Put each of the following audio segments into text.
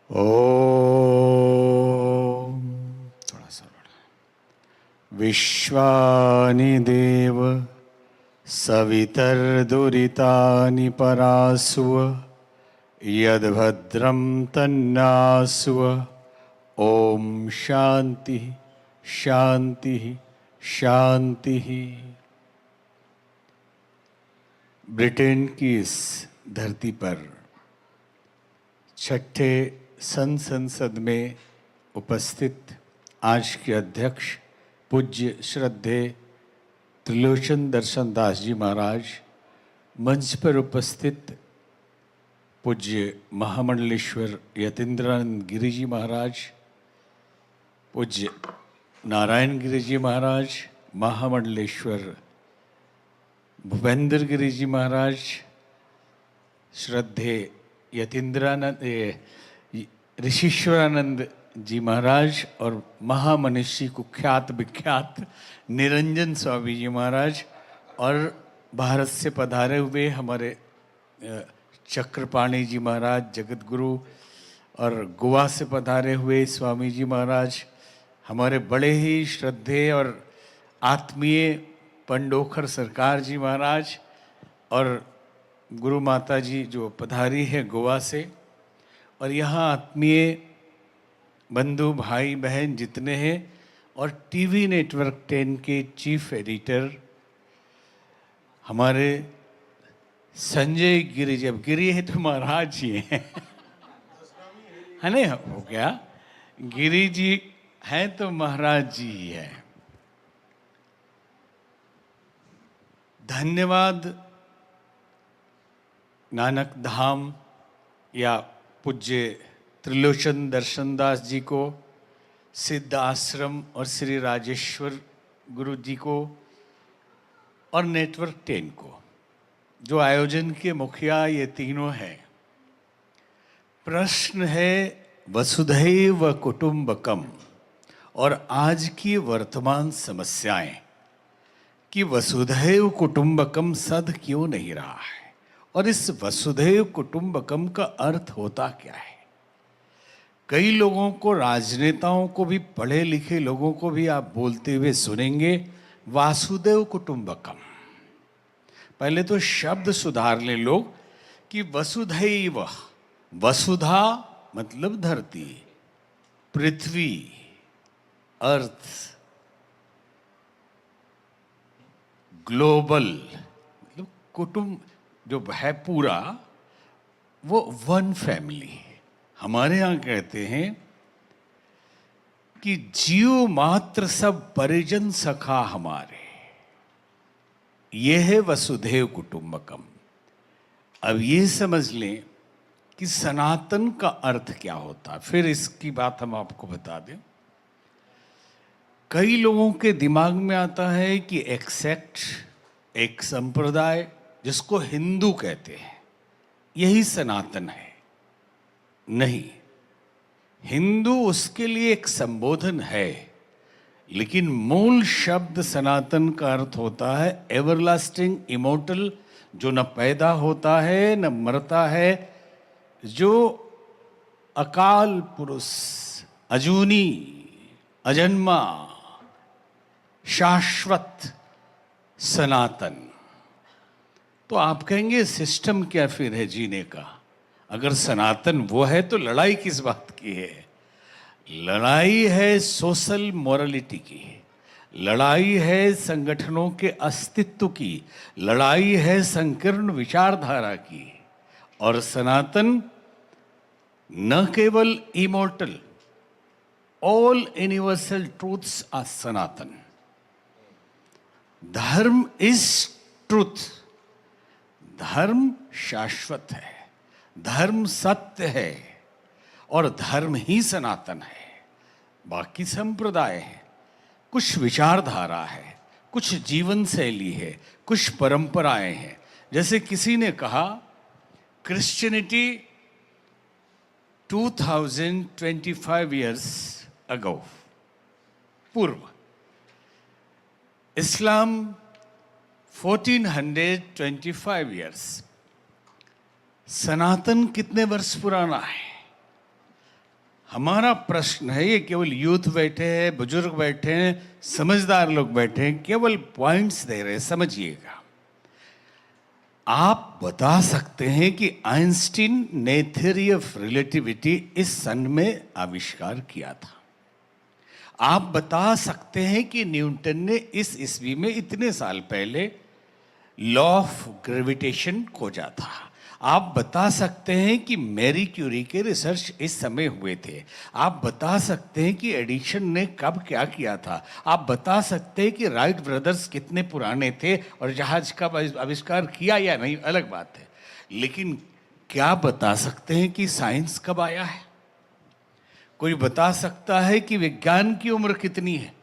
ओम थोड़ा सा विश्वानि देव सवितर्दुरितानि परासुव यद्भद्रं तन्नासुव। ओम शांति शांति शांति। ब्रिटेन की इस धरती पर छठे संसद में उपस्थित आज के अध्यक्ष पूज्य श्रद्धेय त्रिलोचन दर्शन दास जी महाराज, मंच पर उपस्थित पूज्य महामंडलेश्वर यतीन्द्रानंद गिरी जी महाराज, पूज्य नारायण गिरी जी महाराज, महामंडलेश्वर भूपेंद्र गिरी जी महाराज, श्रद्धेय यतीन्द्रानंद ऋषिश्वरानंद जी महाराज और महामनीषी कुख्यात विख्यात निरंजन स्वामी जी महाराज, और भारत से पधारे हुए हमारे चक्रपाणी जी महाराज जगत गुरु, और गोवा से पधारे हुए स्वामी जी महाराज, हमारे बड़े ही श्रद्धेय और आत्मीय पंडोखर सरकार जी महाराज, और गुरु माता जी जो पधारी है गोवा से, और यहाँ आत्मीय बंधु भाई बहन जितने हैं, और टीवी नेटवर्क 10 के चीफ एडिटर हमारे संजय गिरी जी। अब गिरी है तो महाराज जी हैं है नहीं हो गया, गिरी जी हैं तो महाराज जी ही है। धन्यवाद नानक धाम या पूज्य त्रिलोचन दर्शनदास जी को, सिद्ध आश्रम और श्री राजेश्वर गुरु जी को, और नेटवर्क 10 को, जो आयोजन के मुखिया ये तीनों हैं। प्रश्न है वसुधैव कुटुंबकम और आज की वर्तमान समस्याएं कि वसुधैव कुटुंबकम सद क्यों नहीं रहा है, और इस वसुधैव कुटुंबकम का अर्थ होता क्या है। कई लोगों को, राजनेताओं को भी, पढ़े लिखे लोगों को भी आप बोलते हुए सुनेंगे वासुदेव कुटुंबकम। पहले तो शब्द सुधार ले लोग कि वसुधैव, वसुधा मतलब धरती, पृथ्वी, अर्थ, ग्लोबल मतलब कुटुंब जो है पूरा, वो वन फैमिली। हमारे यहाँ कहते हैं कि जीव मात्र सब परिजन सखा हमारे, ये है वसुधैव कुटुंबकम। अब ये समझ लें कि सनातन का अर्थ क्या होता है, फिर इसकी बात हम आपको बता दें। कई लोगों के दिमाग में आता है कि एक सेक्ट, एक संप्रदाय जिसको हिंदू कहते हैं, यही सनातन है। नहीं, हिंदू उसके लिए एक संबोधन है, लेकिन मूल शब्द सनातन का अर्थ होता है एवरलास्टिंग, इमोर्टल, जो न पैदा होता है न मरता है, जो अकाल पुरुष, अजूनी, अजन्मा, शाश्वत, सनातन। तो आप कहेंगे सिस्टम क्या फिर है जीने का? अगर सनातन वो है तो लड़ाई किस बात की है? लड़ाई है सोशल मोरालिटी की, लड़ाई है संगठनों के अस्तित्व की, लड़ाई है संकीर्ण विचारधारा की। और सनातन न केवल immortal, all universal truths are sanatan. Dharma is truth, धर्म शाश्वत है, धर्म सत्य है, और धर्म ही सनातन है। बाकी संप्रदाय है, कुछ विचारधारा है, कुछ जीवन शैली है, कुछ परंपराएं हैं। जैसे किसी ने कहा क्रिश्चियनिटी 2025 ईयर्स अगो, पूर्व, इस्लाम 1425 ईयर्स, सनातन कितने वर्ष पुराना है? हमारा प्रश्न है, ये केवल यूथ बैठे हैं, बुजुर्ग बैठे हैं, समझदार लोग बैठे हैं, केवल पॉइंट्स दे रहे हैं, समझिएगा। आप बता सकते हैं कि आइंस्टीन ने थ्योरी ऑफ रिलेटिविटी इस सन में आविष्कार किया था। आप बता सकते हैं कि न्यूटन ने इस ईस्वी में इतने साल पहले लॉ ऑफ ग्रेविटेशन खोजा था। आप बता सकते हैं कि मैरी क्यूरी के रिसर्च इस समय हुए थे। आप बता सकते हैं कि एडिशन ने कब क्या किया था। आप बता सकते हैं कि राइट ब्रदर्स कितने पुराने थे और जहाज का आविष्कार किया या नहीं अलग बात है, लेकिन क्या बता सकते हैं कि साइंस कब आया है? कोई बता सकता है कि विज्ञान की उम्र कितनी है?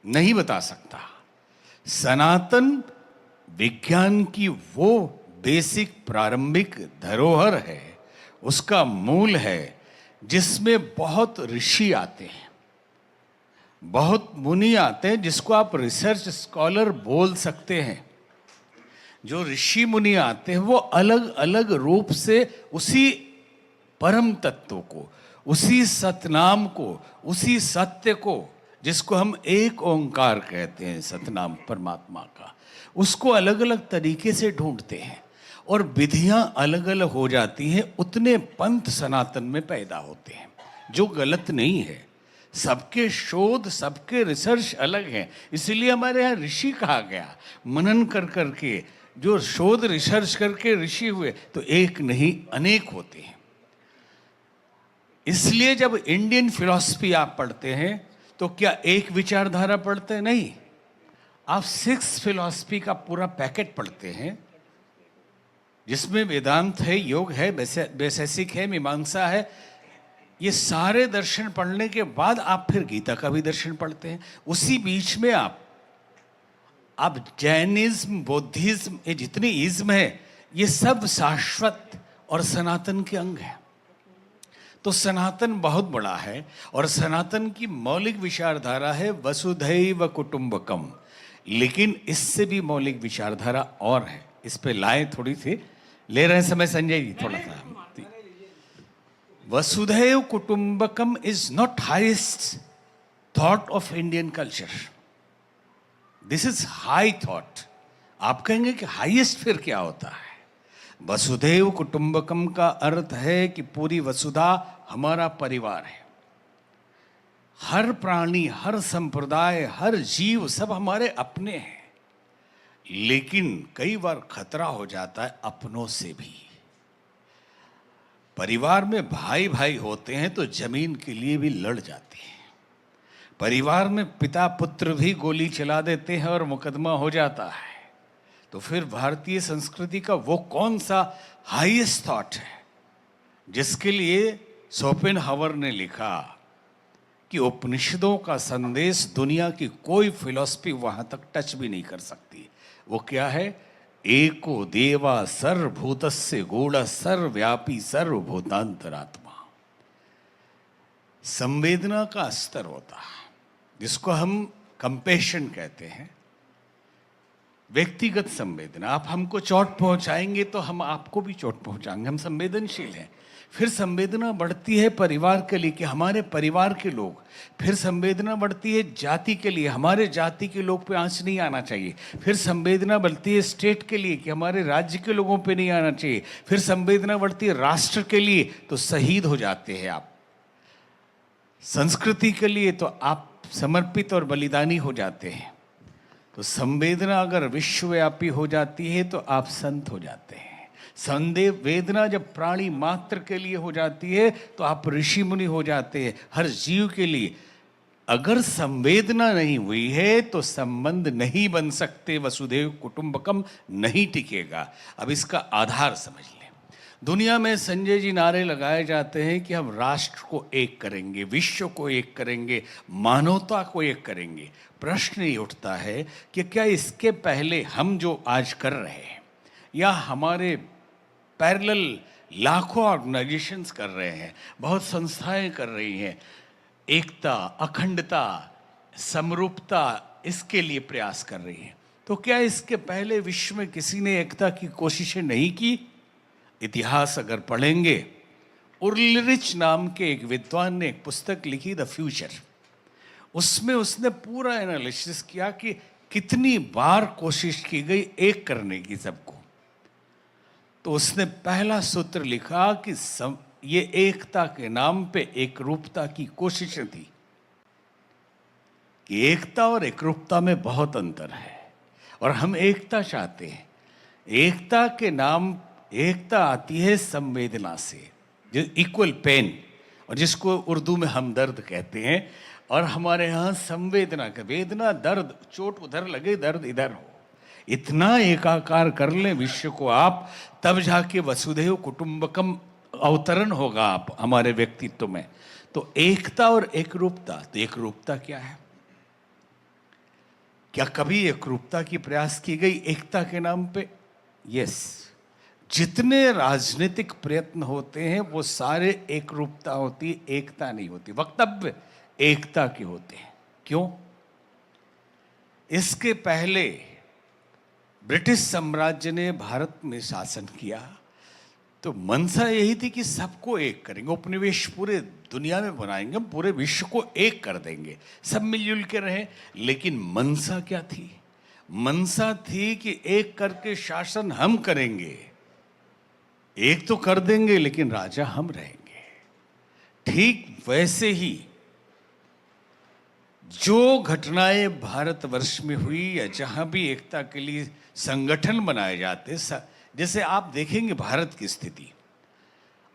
नहीं बता सकता। सनातन विज्ञान की वो बेसिक प्रारंभिक धरोहर है, उसका मूल है, जिसमें बहुत ऋषि आते हैं, बहुत मुनि आते हैं, जिसको आप रिसर्च स्कॉलर बोल सकते हैं। जो ऋषि मुनि आते हैं वो अलग अलग रूप से उसी परम तत्व को, उसी सतनाम को, उसी सत्य को, जिसको हम एक ओंकार कहते हैं, सतनाम परमात्मा का, उसको अलग अलग तरीके से ढूंढते हैं और विधियां अलग अलग हो जाती हैं। उतने पंथ सनातन में पैदा होते हैं, जो गलत नहीं है। सबके शोध, सबके रिसर्च अलग हैं, इसलिए हमारे यहाँ ऋषि कहा गया। मनन कर करके जो शोध रिसर्च करके ऋषि हुए, तो एक नहीं अनेक होते हैं। इसलिए जब इंडियन फिलॉसफी आप पढ़ते हैं तो क्या एक विचारधारा पढ़ते हैं? नहीं, आप 6 फिलॉसफी का पूरा पैकेट पढ़ते हैं, जिसमें वेदांत है, योग है, वैशेषिक है, मीमांसा है। ये सारे दर्शन पढ़ने के बाद आप फिर गीता का भी दर्शन पढ़ते हैं। उसी बीच में आप जैनिज्म, बौद्धिज्म, ये जितनी इज्म है, ये सब शाश्वत और सनातन के अंग हैं। तो सनातन बहुत बड़ा है और सनातन की मौलिक विचारधारा है वसुधैव कुटुंबकम। लेकिन इससे भी मौलिक विचारधारा और है, इस पे लाए थोड़ी सी, ले रहे हैं समय संजय जी थोड़ा सा। Vasudhaiva Kutumbakam is not highest thought of Indian culture, this is high thought. आप कहेंगे कि हाईएस्ट फिर क्या होता है? वसुधैव कुटुंबकम का अर्थ है कि पूरी वसुधा हमारा परिवार है। हर प्राणी, हर संप्रदाय, हर जीव, सब हमारे अपने हैं। लेकिन कई बार खतरा हो जाता है अपनों से भी। परिवार में भाई भाई होते हैं तो जमीन के लिए भी लड़ जाते हैं। परिवार में पिता पुत्र भी गोली चला देते हैं और मुकदमा हो जाता है। तो फिर भारतीय संस्कृति का वो कौन सा हाईएस्ट थॉट है जिसके लिए शोपेनहावर ने लिखा कि उपनिषदों का संदेश दुनिया की कोई फिलॉसफी वहां तक टच भी नहीं कर सकती? वो क्या है? एको देवा सर्वभूतस्य गूढ़ सर्वव्यापी सर्वभूतांतरात्मा। संवेदना का स्तर होता है, जिसको हम कंपैशन कहते हैं, व्यक्तिगत संवेदना। आप हमको चोट पहुंचाएंगे तो हम आपको भी चोट पहुंचाएंगे, हम संवेदनशील हैं। फिर संवेदना बढ़ती है परिवार के लिए कि हमारे परिवार के लोग, फिर संवेदना बढ़ती है जाति के लिए, हमारे जाति के लोग पे आंच नहीं आना चाहिए। फिर संवेदना बढ़ती है स्टेट के लिए कि हमारे राज्य के लोगों पे नहीं आना चाहिए। फिर संवेदना बढ़ती है राष्ट्र के लिए, तो शहीद हो जाते हैं आप। संस्कृति के लिए तो आप समर्पित और बलिदानी हो जाते हैं। तो संवेदना अगर विश्वव्यापी हो जाती है तो आप संत हो जाते हैं। संवेदना जब प्राणी मात्र के लिए हो जाती है तो आप ऋषि मुनि हो जाते हैं, हर जीव के लिए। अगर संवेदना नहीं हुई है तो संबंध नहीं बन सकते, वसुधैव कुटुंबकम नहीं टिकेगा। अब इसका आधार समझ लें। दुनिया में संजय जी नारे लगाए जाते हैं कि हम राष्ट्र को एक करेंगे, विश्व को एक करेंगे, मानवता को एक करेंगे। प्रश्न ये उठता है कि क्या इसके पहले हम जो आज कर रहे हैं या हमारे पैरेलल लाखों ऑर्गेनाइजेशंस कर रहे हैं, बहुत संस्थाएं कर रही हैं, एकता, अखंडता, समरूपता, इसके लिए प्रयास कर रही हैं, तो क्या इसके पहले विश्व में किसी ने एकता की कोशिशें नहीं की? इतिहास अगर पढ़ेंगे, उर्लिरिच नाम के एक विद्वान ने एक पुस्तक लिखी, द फ्यूचर। उसमें उसने पूरा एनालिसिस किया कि कितनी बार कोशिश की गई एक करने की सबको। तो उसने पहला सूत्र लिखा कि ये एकता के नाम पे एकरूपता की कोशिशें थी, कि एकता और एकरूपता में बहुत अंतर है और हम एकता चाहते हैं। एकता के नाम, एकता आती है संवेदना से, जो इक्वल पेन, और जिसको उर्दू में हमदर्द कहते हैं। और हमारे यहाँ संवेदना का, वेदना दर्द, चोट उधर लगे दर्द इधर हो, इतना एकाकार कर लें विश्व को आप, तब जाके वसुधैव कुटुंबकम अवतरण होगा आप हमारे व्यक्तित्व में। तो एकता और एकरूपता, तो एकरूपता क्या है? क्या कभी एकरूपता की प्रयास की गई एकता के नाम पे? यस। जितने राजनीतिक प्रयत्न होते हैं वो सारे एकरूपता होती, एकता नहीं होती। वक्तव्य एकता के होते हैं। क्यों? इसके पहले ब्रिटिश साम्राज्य ने भारत में शासन किया तो मंशा यही थी कि सबको एक करेंगे, उपनिवेश पूरे दुनिया में बनाएंगे, पूरे विश्व को एक कर देंगे, सब मिलजुल के रहें। लेकिन मंशा क्या थी? मंशा थी कि एक करके शासन हम करेंगे, एक तो कर देंगे लेकिन राजा हम रहेंगे। ठीक वैसे ही जो घटनाएं भारतवर्ष में हुई या जहां भी एकता के लिए संगठन बनाए जाते, जैसे आप देखेंगे भारत की स्थिति,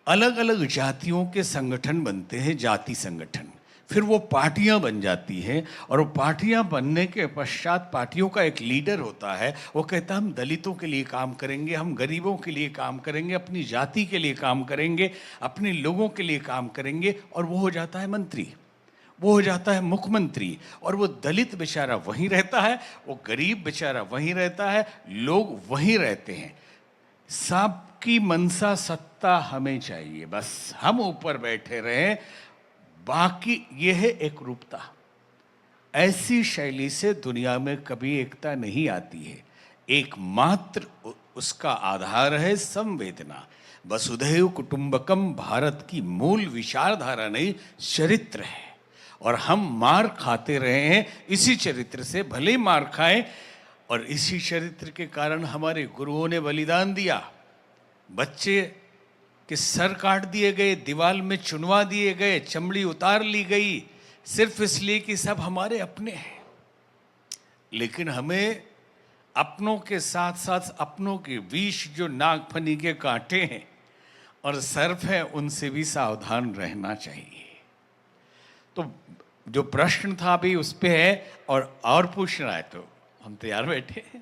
अलग अलग जातियों के संगठन बनते हैं, जाति संगठन, फिर वो पार्टियां बन जाती हैं, और वो पार्टियां बनने के पश्चात पार्टियों का एक लीडर होता है, वो कहता है हम दलितों के लिए काम करेंगे, हम गरीबों के लिए काम करेंगे, अपनी जाति के लिए काम करेंगे, अपने लोगों के लिए काम करेंगे, और वो हो जाता है मंत्री, वो हो जाता है मुख्यमंत्री। और वो दलित बेचारा वहीं रहता है, वो गरीब बेचारा वहीं रहता है, लोग वहीं रहते हैं। सबकी मनसा सत्ता हमें चाहिए, बस हम ऊपर बैठे रहें, बाकी ये है एकरूपता। ऐसी शैली से दुनिया में कभी एकता नहीं आती है। एकमात्र उसका आधार है संवेदना। वसुधैव कुटुंबकम भारत की मूल विचारधारा नहीं, चरित्र है। और हम मार खाते रहे हैं इसी चरित्र से, भले ही मार खाएं, और इसी चरित्र के कारण हमारे गुरुओं ने बलिदान दिया। बच्चे के सर काट दिए गए, दीवार में चुनवा दिए गए, चमड़ी उतार ली गई, सिर्फ इसलिए कि सब हमारे अपने हैं। लेकिन हमें अपनों के साथ साथ अपनों के विष, जो नागफनी के कांटे हैं और सर्प हैं, उनसे भी सावधान रहना चाहिए। तो जो प्रश्न था अभी उस पे है, और पूछना है तो हम तैयार बैठे हैं।